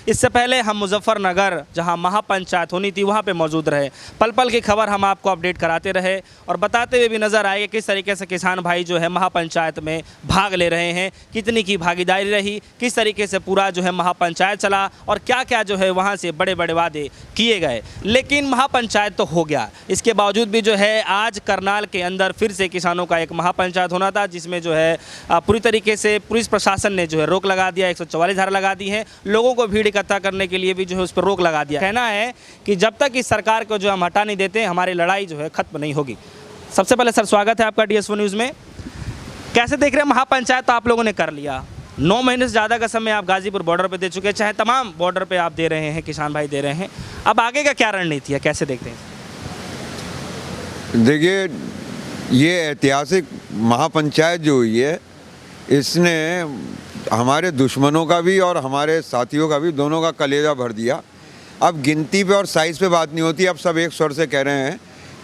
इससे पहले हम मुजफ्फरनगर जहां महापंचायत होनी थी वहां पे मौजूद रहे। पल पल की खबर हम आपको अपडेट कराते रहे और बताते हुए भी नज़र आए कि किस तरीके से किसान भाई जो है महापंचायत में भाग ले रहे हैं, कितनी की भागीदारी रही, किस तरीके से पूरा जो है महापंचायत चला और क्या क्या जो है वहाँ से बड़े बड़े वादे किए गए। लेकिन महापंचायत तो हो गया, इसके बावजूद भी जो है आज करनाल के अंदर फिर से किसानों का एक महापंचायत होना था, जिसमें जो है पूरी तरीके से पुलिस प्रशासन ने जो है रोक लगा दिया, 144 धारा लगा दी है, लोगों को भीड़ इकट्ठा करने के लिए भी जो है उस पर रोक लगा दिया। कहना है कि जब तक इस सरकार को जो हम हटा नहीं देते हमारी लड़ाई जो है खत्म नहीं होगी। सबसे पहले सर स्वागत है आपका DSO न्यूज़ में। कैसे देख रहे हैं महापंचायत तो आप लोगों ने कर लिया, 9 महीने से ज़्यादा का समय आप गाजीपुर बॉर्डर पे दे चुके हैं, चाहे तमाम बॉर्डर पे आप दे रहे हैं, किसान भाई दे रहे हैं, अब आगे का क्या रणनीति है, कैसे देखते हैं? देखिए, ये ऐतिहासिक महापंचायत जो हुई है इसने हमारे दुश्मनों का भी और हमारे साथियों का भी, दोनों का कलेजा भर दिया। अब गिनती पे और साइज़ पे बात नहीं होती, अब सब एक स्वर से कह रहे हैं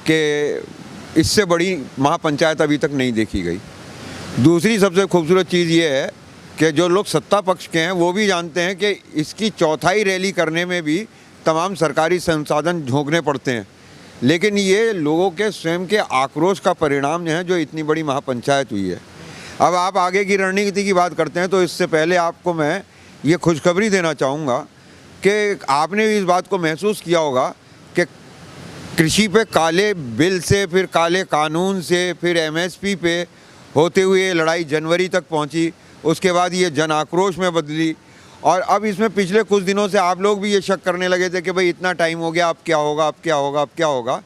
कि इससे बड़ी महापंचायत अभी तक नहीं देखी गई। दूसरी सबसे खूबसूरत चीज़ ये है कि जो लोग सत्ता पक्ष के हैं वो भी जानते हैं कि इसकी चौथाई रैली करने में भी तमाम सरकारी संसाधन झोंकने पड़ते हैं, लेकिन ये लोगों के स्वयं के आक्रोश का परिणाम है जो इतनी बड़ी महापंचायत हुई है। अब आप आगे की रणनीति की बात करते हैं तो इससे पहले आपको मैं ये खुशखबरी देना चाहूँगा कि आपने भी इस बात को महसूस किया होगा कि कृषि पे काले बिल से, फिर काले कानून से, फिर MSP पे होते हुए लड़ाई जनवरी तक पहुंची, उसके बाद ये जन आक्रोश में बदली और अब इसमें पिछले कुछ दिनों से आप लोग भी ये शक करने लगे थे कि भाई इतना टाइम हो गया, अब क्या होगा, अब क्या होगा, अब क्या होगा।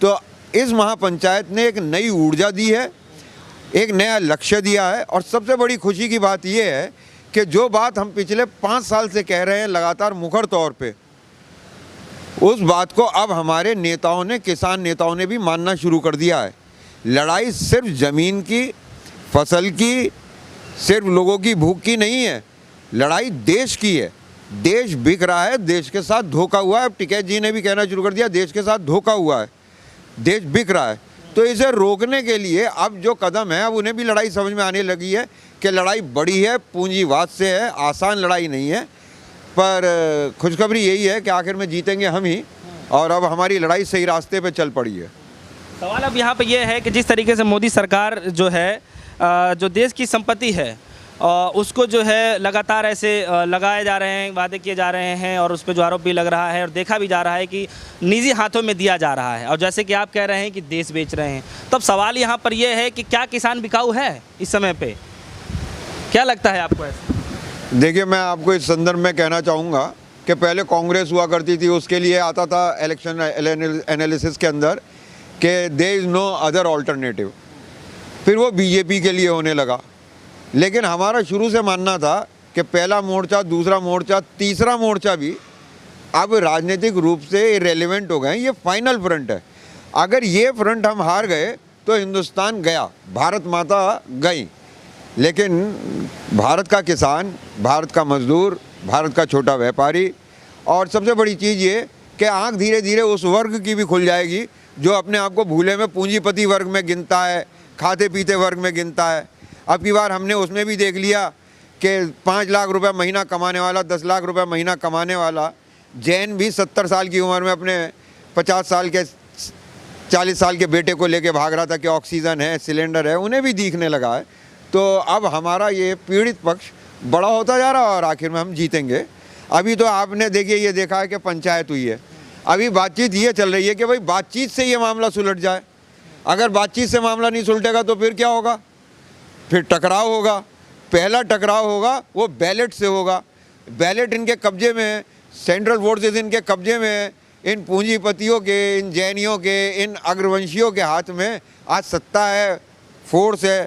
तो इस महापंचायत ने एक नई ऊर्जा दी है, एक नया लक्ष्य दिया है और सबसे बड़ी खुशी की बात ये है कि जो बात हम पिछले 5 साल से कह रहे हैं लगातार मुखर तौर पे, उस बात को अब हमारे नेताओं ने, किसान नेताओं ने भी मानना शुरू कर दिया है। लड़ाई सिर्फ ज़मीन की, फसल की, सिर्फ लोगों की भूख की नहीं है, लड़ाई देश की है। देश बिक रहा है, देश के साथ धोखा हुआ है। अब टिकैत जी ने भी कहना शुरू कर दिया देश के साथ धोखा हुआ है, देश बिक रहा है। तो इसे रोकने के लिए अब जो कदम है, अब उन्हें भी लड़ाई समझ में आने लगी है कि लड़ाई बड़ी है, पूंजीवाद से है, आसान लड़ाई नहीं है। पर खुशखबरी यही है कि आखिर में जीतेंगे हम ही और अब हमारी लड़ाई सही रास्ते पे चल पड़ी है। सवाल अब यहाँ पे ये है कि जिस तरीके से मोदी सरकार जो है जो देश की संपत्ति है उसको जो है लगातार ऐसे लगाए जा रहे हैं, वादे किए जा रहे हैं और उस पर जो आरोप भी लग रहा है और देखा भी जा रहा है कि निजी हाथों में दिया जा रहा है और जैसे कि आप कह रहे हैं कि देश बेच रहे हैं, तब सवाल यहाँ पर यह है कि क्या किसान बिकाऊ है इस समय पे? क्या लगता है आपको ऐसा? देखिए, मैं आपको इस संदर्भ में कहना चाहूँगा कि पहले कांग्रेस हुआ करती थी, उसके लिए आता था इलेक्शन एनालिसिस के अंदर कि there is no other alternative, फिर वो BJP के लिए होने लगा। लेकिन हमारा शुरू से मानना था कि पहला मोर्चा, दूसरा मोर्चा, तीसरा मोर्चा भी अब राजनीतिक रूप से इरेलीवेंट हो गए। ये फाइनल फ्रंट है, अगर ये फ्रंट हम हार गए तो हिंदुस्तान गया, भारत माता गई। लेकिन भारत का किसान, भारत का मजदूर, भारत का छोटा व्यापारी और सबसे बड़ी चीज़ ये कि आँख धीरे धीरे उस वर्ग की भी खुल जाएगी जो अपने आप को भूले में पूंजीपति वर्ग में गिनता है, खाते पीते वर्ग में गिनता है। अब की बार हमने उसमें भी देख लिया कि 5 लाख रुपए महीना कमाने वाला, 10 लाख रुपए महीना कमाने वाला जैन भी 70 साल की उम्र में अपने 50 साल के 40 साल के बेटे को लेके भाग रहा था कि ऑक्सीजन है, सिलेंडर है, उन्हें भी दिखने लगा है। तो अब हमारा ये पीड़ित पक्ष बड़ा होता जा रहा है और आखिर में हम जीतेंगे। अभी तो आपने देखिए ये देखा है कि पंचायत हुई है, अभी बातचीत ये चल रही है कि भाई बातचीत से ये मामला सुलझ जाए। अगर बातचीत से मामला नहीं सुलझेगा तो फिर क्या होगा? फिर टकराव होगा। पहला टकराव होगा वो बैलेट से होगा। बैलेट इनके कब्जे में है, सेंट्रल फोर्सेस इनके कब्जे में है, इन पूंजीपतियों के, इन जैनियों के, इन अग्रवंशियों के हाथ में आज सत्ता है, फोर्स है,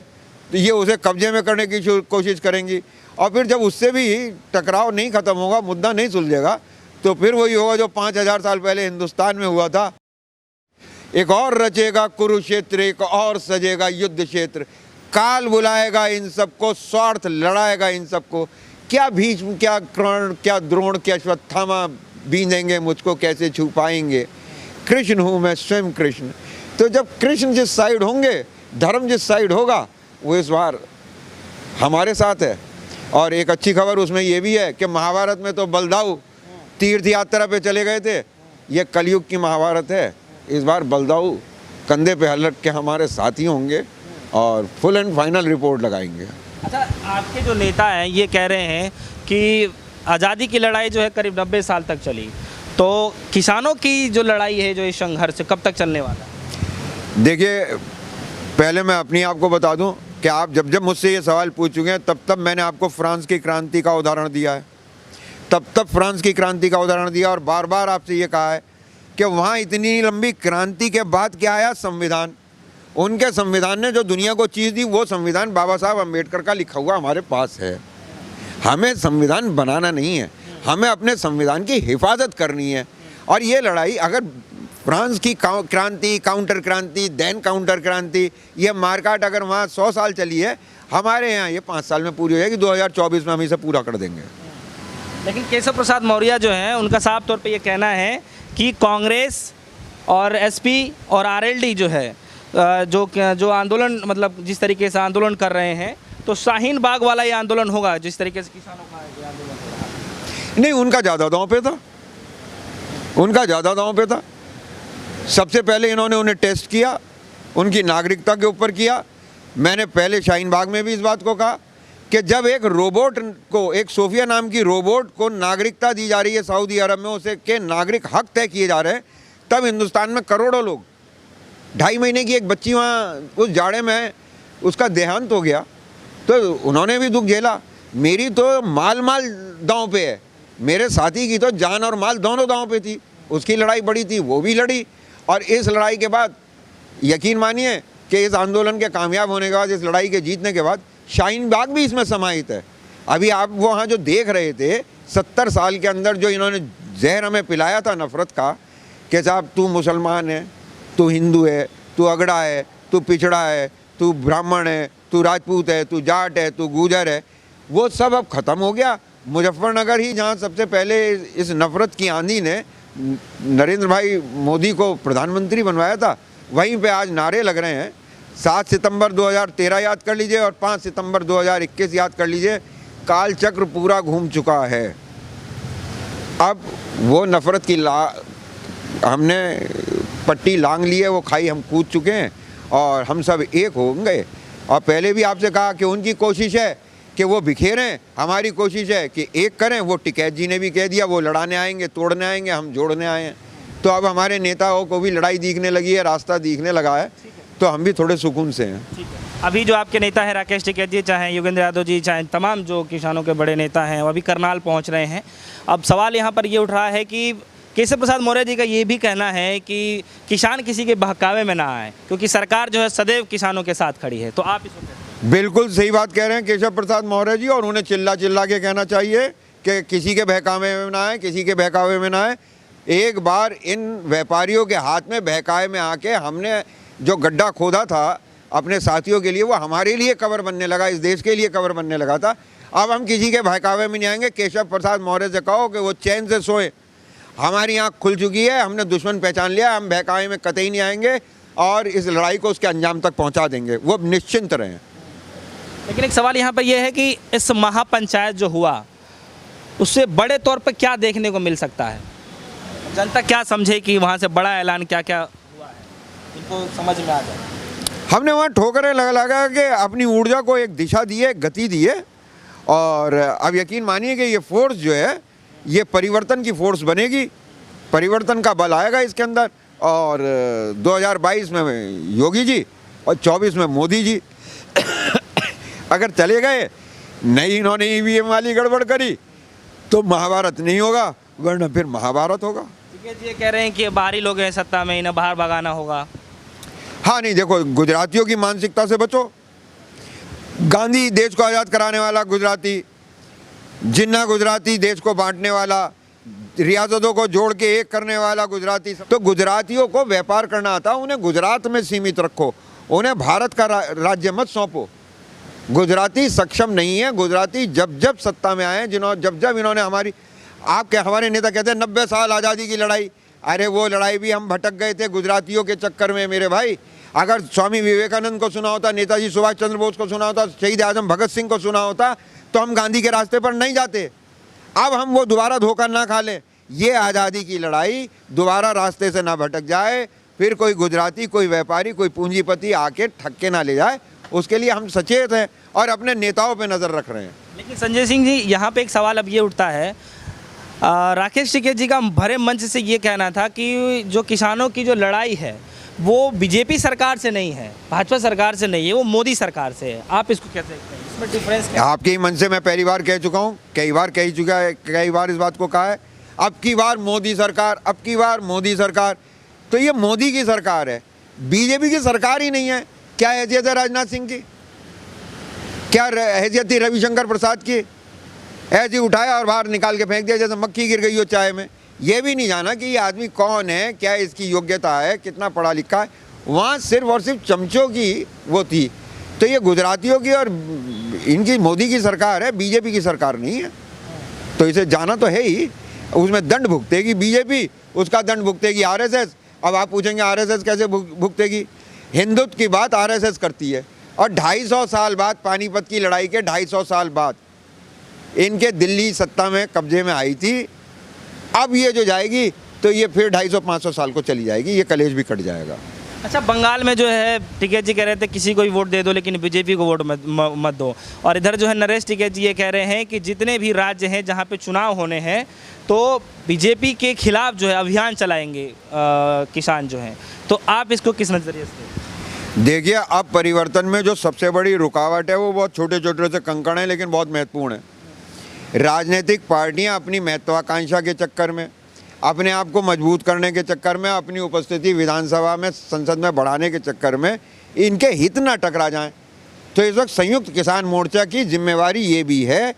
तो ये उसे कब्जे में करने की कोशिश करेंगी। और फिर जब उससे भी टकराव नहीं ख़त्म होगा, मुद्दा नहीं सुलझेगा, तो फिर वही होगा जो 5000 साल पहले हिंदुस्तान में हुआ था। एक और रचेगा कुरुक्षेत्र, एक और सजेगा युद्ध क्षेत्र, काल बुलाएगा इन सबको, स्वार्थ लड़ाएगा इन सबको। क्या भीष्म, क्या कर्ण, क्या द्रोण, क्या अश्वत्थामा बींदेंगे मुझको, कैसे छू पाएंगे? कृष्ण हूँ मैं स्वयं कृष्ण। तो जब कृष्ण जिस साइड होंगे, धर्म जिस साइड होगा, वो इस बार हमारे साथ है। और एक अच्छी खबर उसमें ये भी है कि महाभारत में तो बलदाऊ तीर्थ यात्रा पे चले गए थे, ये कलयुग की महाभारत है। इस बार बलदाऊ कंधे पे हल रख के हमारे साथी होंगे और फुल एंड फाइनल रिपोर्ट लगाएंगे। अच्छा, आपके जो नेता हैं ये कह रहे हैं कि आज़ादी की लड़ाई जो है करीब 90 साल तक चली, तो किसानों की जो लड़ाई है, जो ये संघर्ष कब तक चलने वाला है? देखिए, पहले मैं अपनी आपको बता दूं कि आप जब जब मुझसे ये सवाल पूछ चुके हैं तब तब मैंने आपको फ्रांस की क्रांति का उदाहरण दिया है, तब फ्रांस की क्रांति का उदाहरण दिया और बार बार आपसे ये कहा है कि वहाँ इतनी लंबी क्रांति के बाद क्या आया, संविधान। उनके संविधान ने जो दुनिया को चीज़ दी वो संविधान बाबा साहब अम्बेडकर का लिखा हुआ हमारे पास है। हमें संविधान बनाना नहीं है, हमें अपने संविधान की हिफाजत करनी है। और ये लड़ाई अगर फ्रांस की क्रांति, काउंटर क्रांति, देन काउंटर क्रांति, ये मारकाट अगर वहाँ 100 साल चली है, हमारे यहाँ ये 5 साल में पूरी हो जाएगी। 2024 में हम इसे पूरा कर देंगे। लेकिन केशव प्रसाद मौर्य जो हैं उनका साफ तौर पे ये कहना है कि कांग्रेस और एसपी और आरएलडी जो है जो आंदोलन, मतलब जिस तरीके से आंदोलन कर रहे हैं, तो शाहीन बाग वाला ये आंदोलन होगा जिस तरीके से किसानों का ये आंदोलन हो रहा है। नहीं, उनका ज़्यादा दांव पे था, उनका ज़्यादा दांव पे था। सबसे पहले इन्होंने उन्हें टेस्ट किया, उनकी नागरिकता के ऊपर किया। मैंने पहले शाहीन बाग में भी इस बात को कहा कि जब एक रोबोट को, एक सोफिया नाम की रोबोट को नागरिकता दी जा रही है सऊदी अरब में, उसे के नागरिक हक तय किए जा रहे हैं, तब हिंदुस्तान में करोड़ों लोग, 2.5 महीने की एक बच्ची वहाँ उस जाड़े में उसका देहांत हो गया, तो उन्होंने भी दुख झेला। मेरी तो माल दांव पे है, मेरे साथी की तो जान और माल दोनों दांव पे थी। उसकी लड़ाई बड़ी थी, वो भी लड़ी। और इस लड़ाई के बाद यकीन मानिए कि इस आंदोलन के कामयाब होने के बाद, इस लड़ाई के जीतने के बाद शाहीन बाग भी इसमें समाहित है। अभी आप वहाँ जो देख रहे थे, 70 साल के अंदर जो इन्होंने जहर हमें पिलाया था नफ़रत का, कि साहब तू मुसलमान है, तू हिंदू है, तू अगड़ा है, तू पिछड़ा है, तू ब्राह्मण है, तू राजपूत है, तू जाट है, तू गुजर है, वो सब अब ख़त्म हो गया। मुजफ्फरनगर ही जहाँ सबसे पहले इस नफ़रत की आंधी ने नरेंद्र भाई मोदी को प्रधानमंत्री बनवाया था, वहीं पे आज नारे लग रहे हैं। 7 सितंबर 2013 याद कर लीजिए और 5 सितंबर 2021 याद कर लीजिए, काल चक्र पूरा घूम चुका है। अब वो नफ़रत की हमने पट्टी लांग ली है, वो खाई हम कूद चुके हैं और हम सब एक होंगे। और पहले भी आपसे कहा कि उनकी कोशिश है कि वो बिखेरें, हमारी कोशिश है कि एक करें। वो टिकैत जी ने भी कह दिया वो लड़ाने आएंगे, तोड़ने आएंगे, हम जोड़ने आए हैं। तो अब हमारे नेताओं को भी लड़ाई दिखने लगी है, रास्ता दिखने लगा है, तो हम भी थोड़े सुकून से हैं। अभी जो आपके नेता है राकेश टिकैत जी, चाहे योगेंद्र यादव जी, चाहे तमाम जो किसानों के बड़े नेता हैं, वो अभी करनाल पहुंच रहे हैं। अब सवाल यहाँ पर ये उठ रहा है कि केशव प्रसाद मौर्य जी का ये भी कहना है कि किसान किसी के बहकावे में ना आए, क्योंकि सरकार जो है सदैव किसानों के साथ खड़ी है। तो आप इसको बिल्कुल सही बात कह रहे हैं केशव प्रसाद मौर्य जी, और उन्हें चिल्ला के कहना चाहिए कि किसी के बहकावे में ना आए, किसी के बहकावे में ना आए। एक बार इन व्यापारियों के हाथ में बहकावे में आके हमने जो गड्ढा खोदा था अपने साथियों के लिए, वो हमारे लिए कवर बनने लगा, इस देश के लिए कवर बनने लगा था। अब हम किसी के बहकावे में नहीं आएंगे। केशव प्रसाद मौर्य से कहो कि वो चैन से सोए, हमारी आँख खुल चुकी है, हमने दुश्मन पहचान लिया, हम बहकावे में कतई नहीं आएंगे और इस लड़ाई को उसके अंजाम तक पहुँचा देंगे, वो निश्चिंत रहें। लेकिन एक सवाल यहाँ पर यह है कि इस महापंचायत जो हुआ उससे बड़े तौर पर क्या देखने को मिल सकता है? जनता क्या समझे कि वहाँ से बड़ा ऐलान क्या क्या हुआ है, इनको समझ में आ जाए। हमने वहाँ ठोकरें लगा के अपनी ऊर्जा को एक दिशा दी है, गति दी है। और अब यकीन मानिए कि ये फोर्स जो है ये परिवर्तन की फोर्स बनेगी, परिवर्तन का बल आएगा इसके अंदर। और 2022 में योगी जी और 24 में मोदी जी अगर चले गए, नहीं इन्होंने ईवीएम वाली गड़बड़ करी, तो महाभारत नहीं होगा, वरना फिर महाभारत होगा। ये कह रहे हैं कि बाहरी लोग हैं सत्ता में, इन्हें बाहर भगाना होगा। हाँ नहीं, देखो गुजरातियों की मानसिकता से बचो। गांधी देश को आज़ाद कराने वाला गुजराती, जिन्ना गुजराती देश को बांटने वाला, रियासतों को जोड़ के एक करने वाला गुजराती। तो गुजरातियों को व्यापार करना आता, उन्हें गुजरात में सीमित रखो, उन्हें भारत का राज्य मत सौंपो। गुजराती सक्षम नहीं है। गुजराती जब जब सत्ता में आए, जब जब इन्होंने हमारे नेता कहते हैं 90 साल आज़ादी की लड़ाई, अरे वो लड़ाई भी हम भटक गए थे गुजरातियों के चक्कर में मेरे भाई। अगर स्वामी विवेकानंद को सुना होता, नेताजी सुभाष चंद्र बोस को सुना होता, शहीद आजम भगत सिंह को सुना होता, तो हम गांधी के रास्ते पर नहीं जाते। अब हम वो दोबारा धोखा ना खा लें, ये आज़ादी की लड़ाई दोबारा रास्ते से ना भटक जाए, फिर कोई गुजराती, कोई व्यापारी, कोई पूंजीपति आके ठग के ना ले जाए, उसके लिए हम सचेत हैं और अपने नेताओं पे नज़र रख रहे हैं। लेकिन संजय सिंह जी, यहाँ पे एक सवाल अब ये उठता है, राकेश टिकैत जी का भरे मंच से ये कहना था कि जो किसानों की जो लड़ाई है वो बीजेपी सरकार से नहीं है, भाजपा सरकार से नहीं है, वो मोदी सरकार से है। आप इसको कैसे देखते हैं, इसमें डिफरेंस क्या है? आपके ही मन से मैं पहली बार कह चुका हूँ, कई बार कह चुका है, कई बार इस बात को कहा है, अब की बार मोदी सरकार, अब की बार मोदी सरकार। तो ये मोदी की सरकार है, बीजेपी की सरकार ही नहीं है। क्या हैसियत है राजनाथ सिंह की, क्या हैसियत थी रविशंकर प्रसाद की? ऐसे ही उठाया और बाहर निकाल के फेंक दिया जैसे मक्खी गिर गई हो चाय में। ये भी नहीं जाना कि ये आदमी कौन है, क्या इसकी योग्यता है, कितना पढ़ा लिखा है। वहाँ सिर्फ और सिर्फ चमचों की वो थी। तो ये गुजरातियों की और इनकी मोदी की सरकार है, बीजेपी की सरकार नहीं है। तो इसे जाना तो है ही, उसमें दंड भुगतेगी बीजेपी, उसका दंड भुगतेगी आरएसएस। अब आप पूछेंगे आरएसएस कैसे भुगतेगी? हिंदुत्व की बात आरएसएस करती है, और 250 साल बाद, पानीपत की लड़ाई के 250 साल बाद इनके दिल्ली सत्ता में कब्जे में आई थी। अब ये जो जाएगी तो ये फिर 250-500 साल को चली जाएगी, ये कलेश भी कट जाएगा। अच्छा, बंगाल में जो है टिकैत जी कह रहे थे किसी को भी वोट दे दो लेकिन बीजेपी को वोट मत दो, और इधर जो है नरेश टिकैत जी ये कह रहे हैं कि जितने भी राज्य हैं जहाँ पे चुनाव होने हैं तो बीजेपी के खिलाफ जो है अभियान चलाएंगे किसान जो हैं। तो आप इसको किस नज़रिए से देखिए, अब परिवर्तन में जो सबसे बड़ी रुकावट है वो बहुत छोटे छोटे से कंकड़ हैं, लेकिन बहुत महत्वपूर्ण है। राजनीतिक पार्टियां अपनी महत्वाकांक्षा के चक्कर में, अपने आप को मजबूत करने के चक्कर में, अपनी उपस्थिति विधानसभा में, संसद में बढ़ाने के चक्कर में इनके हित ना टकरा जाएं। तो इस वक्त संयुक्त किसान मोर्चा की जिम्मेवारी ये भी है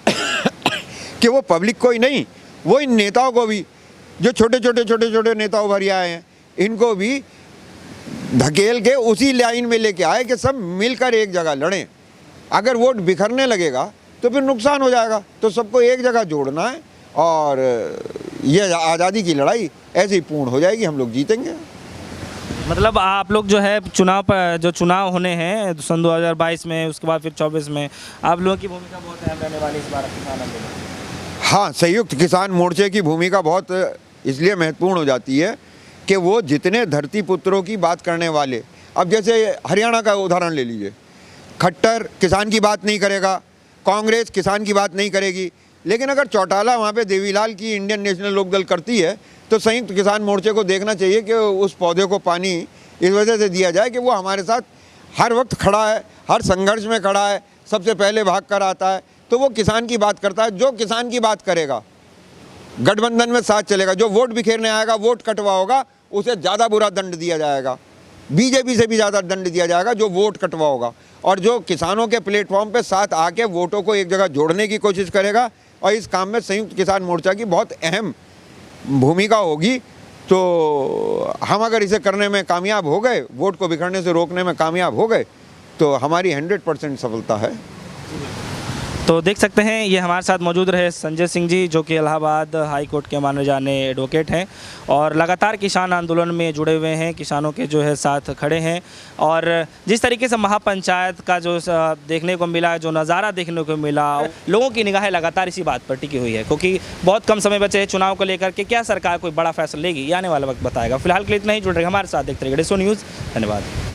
कि वो पब्लिक को ही नहीं, वो इन नेताओं को भी, जो छोटे छोटे नेता उभर आए हैं, इनको भी धकेल के उसी लाइन में लेके आए कि सब मिलकर एक जगह लड़ें। अगर वोट बिखरने लगेगा तो फिर नुकसान हो जाएगा। तो सबको एक जगह जोड़ना है और ये आज़ादी की लड़ाई ऐसे ही पूर्ण हो जाएगी, हम लोग जीतेंगे। मतलब आप लोग जो है जो चुनाव होने हैं सन 2022 में, उसके बाद फिर 24 में, आप लोगों की भूमिका बहुत अहम रहने वाली इस बार किसान आंदोलन? हाँ, संयुक्त किसान मोर्चे की भूमिका बहुत इसलिए महत्वपूर्ण हो जाती है कि वो जितने धरती पुत्रों की बात करने वाले, अब जैसे हरियाणा का उदाहरण ले लीजिए, खट्टर किसान की बात नहीं करेगा, कांग्रेस किसान की बात नहीं करेगी, लेकिन अगर चौटाला वहाँ पे देवीलाल की इंडियन नेशनल लोकदल करती है तो संयुक्त किसान मोर्चे को देखना चाहिए कि उस पौधे को पानी इस वजह से दिया जाए कि वो हमारे साथ हर वक्त खड़ा है, हर संघर्ष में खड़ा है, सबसे पहले भाग कर आता है। तो वो किसान की बात करता है। जो किसान की बात करेगा गठबंधन में साथ चलेगा, जो वोट बिखेरने आएगा, वोट कटवा होगा, उसे ज़्यादा बुरा दंड दिया जाएगा, बीजेपी से भी ज़्यादा दंड दिया जाएगा जो वोट कटवा होगा। और जो किसानों के प्लेटफॉर्म पे साथ आके वोटों को एक जगह जोड़ने की कोशिश करेगा, और इस काम में संयुक्त किसान मोर्चा की बहुत अहम भूमिका होगी। तो हम अगर इसे करने में कामयाब हो गए, वोट को बिखरने से रोकने में कामयाब हो गए, तो हमारी 100% सफलता है। तो देख सकते हैं ये हमारे साथ मौजूद रहे संजय सिंह जी, जो कि इलाहाबाद हाई कोर्ट के माने जाने एडवोकेट हैं और लगातार किसान आंदोलन में जुड़े हुए हैं, किसानों के जो है साथ खड़े हैं। और जिस तरीके से महापंचायत का जो देखने को मिला, जो नज़ारा देखने को मिला, लोगों की निगाहें लगातार इसी बात पर टिकी हुई है, क्योंकि बहुत कम समय बचे हैं चुनाव को लेकर के। क्या सरकार कोई बड़ा फैसला लेगी, ये आने वाला वक्त बताएगा। फिलहाल के लिए इतना ही। जुड़ रहे हमारे साथ, देखते रहिए डेसो न्यूज़। धन्यवाद।